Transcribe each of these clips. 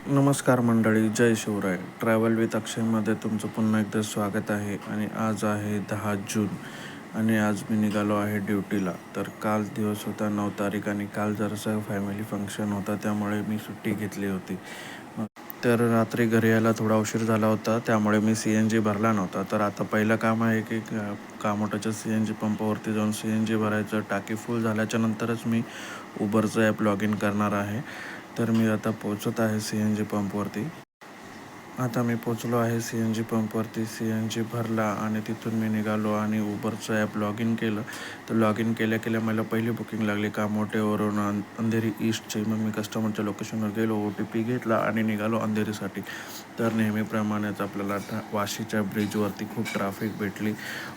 नमस्कार मंडळी, जय Shivray. Travel with अक्षयमध्ये तुमचं पुन्हा एकदा स्वागत आहे. आणि आज आहे 10 जून आणि आज मी निघालो आहे ड्युटीला. तर काल दिवस होता 9 तारीख आणि काल जरासं फॅमिली फंक्शन होता, त्यामुळे मी सुट्टी घेतली होती. तर रात्री घरी यायला थोडा उशीर झाला होता, त्यामुळे मी CNG भरला नव्हता. तर आता पहिलं काम आहे की कामोठाच्या CNG पंपावरती जाऊन CNG भरायचं. टाकी फुल झाल्याच्या नंतरच मी उबरचं ॲप लॉग इन करणार आहे. तर मी आता पोचत आहे CNG पंपवरती. आता मी पोचलो आहे CNG पंपवरती. CNG भरला आणि तिथून मी निघालो आणि उबरचं ॲप लॉग इन केलं. तर लॉग इन केल्या मला पहिली बुकिंग लागली कामोठेवरून अंधेरी ईस्टची. मग मी कस्टमरच्या लोकेशनवर गेलो, OTP घेतला आणि निघालो अंधेरीसाठी. तर नेहमीप्रमाणेच आपल्याला वाशीच्या ब्रिजवरती खूप ट्रॅफिक भेटली.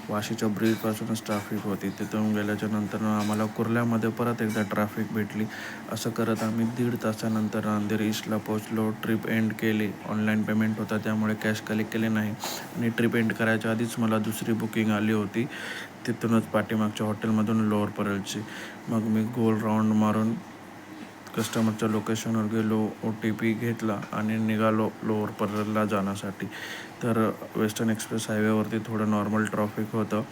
वाशीच्या ब्रिजपासूनच ट्रॅफिक होती. तिथून गेल्याच्या नंतर आम्हाला कुर्ल्यामध्ये परत एकदा ट्रॅफिक भेटली. असं करत आम्ही 1.5 तासानंतर अंधेरी ईस्टला पोहोचलो. ट्रिप एंड केली. ऑनलाईन पेमेंट होता, त्यामुळे कॅश कलेक्ट केले नाही. आणि ट्रिप एंड करायच्या आधीच मला दुसरी बुकिंग आली होती, तिथूनच पाठीमागच्या हॉटेलमधून लोअर परेलची. मग मी गोल राऊंड मारून कस्टमरच्या लोकेशनवर गेलो, OTP घेतला आणि निघालो लोअर परेलला जाण्यासाठी. तर वेस्टर्न एक्सप्रेस हायवेवरती थोडं नॉर्मल ट्रॅफिक होतं.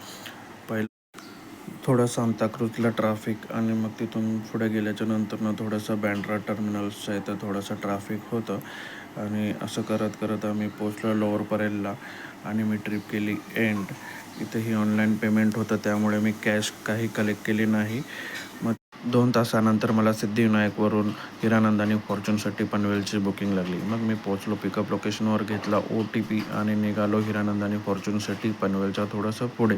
थोडं सांताक्रूजला ट्रॅफिक आणि मग तिथून पुढे गेल्याच्या नंतर थोडंसं बँड्रा टर्मिनल्सच्या इथं थोडंसं ट्रॅफिक होतं. आणि असं करत आम्ही पोचलो लोअर परेलला आणि मी ट्रिप केली एंड. इथेही ऑनलाईन पेमेंट होतं, त्यामुळे मी कॅश काही कलेक्ट केली नाही. मग 2 तासानंतर मला सिद्धिविनायकवरून हिरानंद आणि फॉर्च्यूनसाठी पनवेलची बुकिंग लागली. मग मी पोचलो, पिकअप लोकेशनवर घेतला OTP आणि निघालो हिरानंद आणि फॉर्च्यूनसाठी पनवेलच्या थोडंसं पुढे.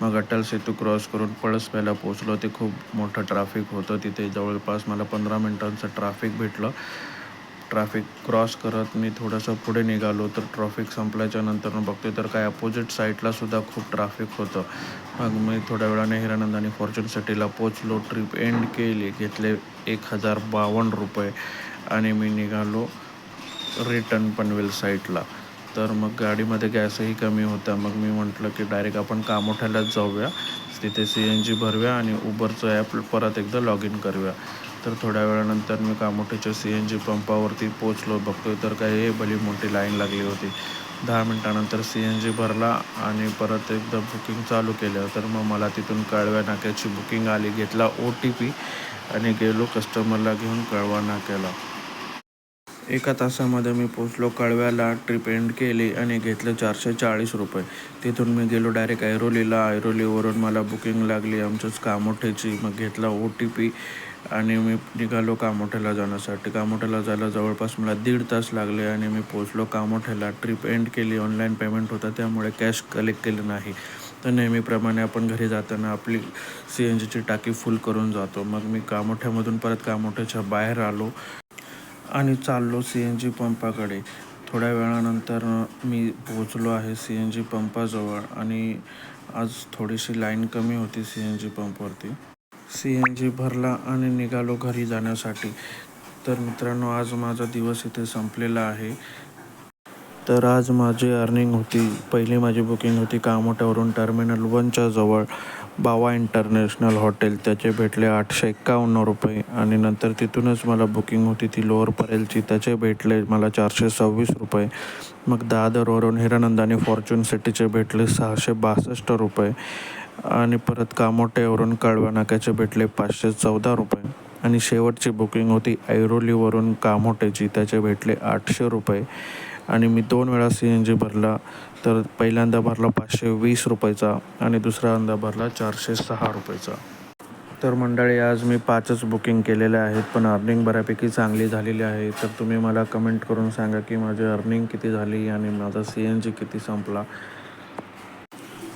मग अटल सेतू क्रॉस करून पळसप्याला पोचलो. ते खूप मोठं ट्रॅफिक होतं तिथे. जवळपास मला 15 मिनिटांचं ट्रॅफिक भेटलं. ट्रॅफिक क्रॉस करत मी थोडंसं पुढे निघालो, तर ट्रॅफिक संपल्याच्या नंतर बघतोय तर काय अपोजिट साईडलासुद्धा खूप ट्रॅफिक होतं. मग मी थोड्या वेळाने हिरानंद आणि फॉर्च्यून सिटीला पोचलो. ट्रिप एंड केली. घेतले 1052 रुपये आणि मी निघालो रिटर्न पनवेल साईडला. तर मग गाडीमध्ये गॅसही कमी होता. मग मी म्हटलं की डायरेक्ट आपण कामोठ्यालाच जाऊया, तिथे CNG भरूया आणि उबरचं ॲप परत एकदा लॉग इन करूया. तर थोड्या वेळानंतर मी कामोठ्याच्या CNG पंपावरती पोचलो. बघतोय तर काही भली मोठी लाईन लागली होती. 10 मिनिटानंतर CNG भरला आणि परत एकदा बुकिंग चालू केलं. तर मग मला तिथून कळव्या नाक्याची बुकिंग आली. घेतला OTP आणि गेलो कस्टमरला घेऊन कळवा नाक्याला. 1 तासामध्ये मी पोचलो कळव्याला. ट्रिप एंड केली आणि घेतलं 440 रुपये. तिथून मी गेलो डायरेक्ट ऐरोलीला. ऐरोलीवरून मला बुकिंग लागली आमच्याच कामोठ्याची. मग घेतला OTP आणि मी निघालो कामोठ्याला जाण्यासाठी. कामोठ्याला जायला जवळपास मला 1.5 तास लागले आणि मी पोचलो कामोठ्याला. ट्रिप एंड केली. ऑनलाईन पेमेंट होता, त्यामुळे कॅश कलेक्ट केलं नाही. तर नेहमीप्रमाणे आपण घरी जाताना आपली CNGची टाकी फुल करून जातो. मग मी कामोठ्यामधून परत कामोठ्याच्या बाहेर आलो आणि चाललो CNG पंपाकडे. थोड्या वेळानंतर मी पोचलो आहे CNG पंपाजवळ आणि आज थोडीशी लाईन कमी होती CNG पंपवरती. CNG भरला आणि निघालो घरी जाण्यासाठी. तर मित्रांनो, आज माझा दिवस इथे संपलेला आहे. तर आज माझी अर्निंग होती. पहिली माझी बुकिंग होती कामोठ्यावरून टर्मिनल 1च्या जवळ बावा इंटरनॅशनल हॉटेल. त्याचे भेटले 851 रुपये आणि नंतर तिथूनच मला बुकिंग होती ती लोअर परेलची. त्याचे भेटले मला 426 रुपये. मग दादरवरून हिरानंद आणि फॉर्च्यून सिटीचे भेटले 662 रुपये आणि परत कामोठ्यावरून कळवा नाक्याचे भेटले 514 रुपये आणि शेवटची बुकिंग होती ऐरोलीवरून कामोठ्याची. त्याचे भेटले 800 रुपये आणि मी 2 वेळा CNG भरला. तर पहिल्यांदा भरला 520 रुपयाचा आणि दुसऱ्यांदा भरला 406 रुपयाचा. तर मंडळी, आज मी 5च बुकिंग केलेले आहेत, पण अर्निंग बऱ्यापैकी चांगली झालेली आहे. तर तुम्ही मला कमेंट करून सांगा की माझी अर्निंग किती झाली आणि माझा CNG किती संपला.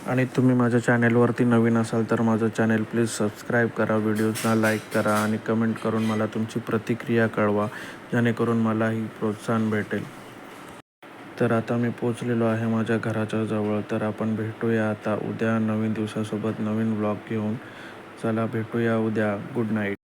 आणि तुम्ही माझ्या चॅनेलवरती नवीन असाल तर माझं चॅनेल प्लीज सबस्क्राईब करा, व्हिडिओजना लाईक करा आणि कमेंट करून मला तुमची प्रतिक्रिया कळवा, जेणेकरून मलाही प्रोत्साहन भेटेल. तर आता मी पोचलेलो आहे माझ्या घराच्या जवळ. तर आपण भेटूया आता उद्या नवीन दिवसासोबत नवीन व्लॉग घेऊन. चला भेटूया उद्या. Good night.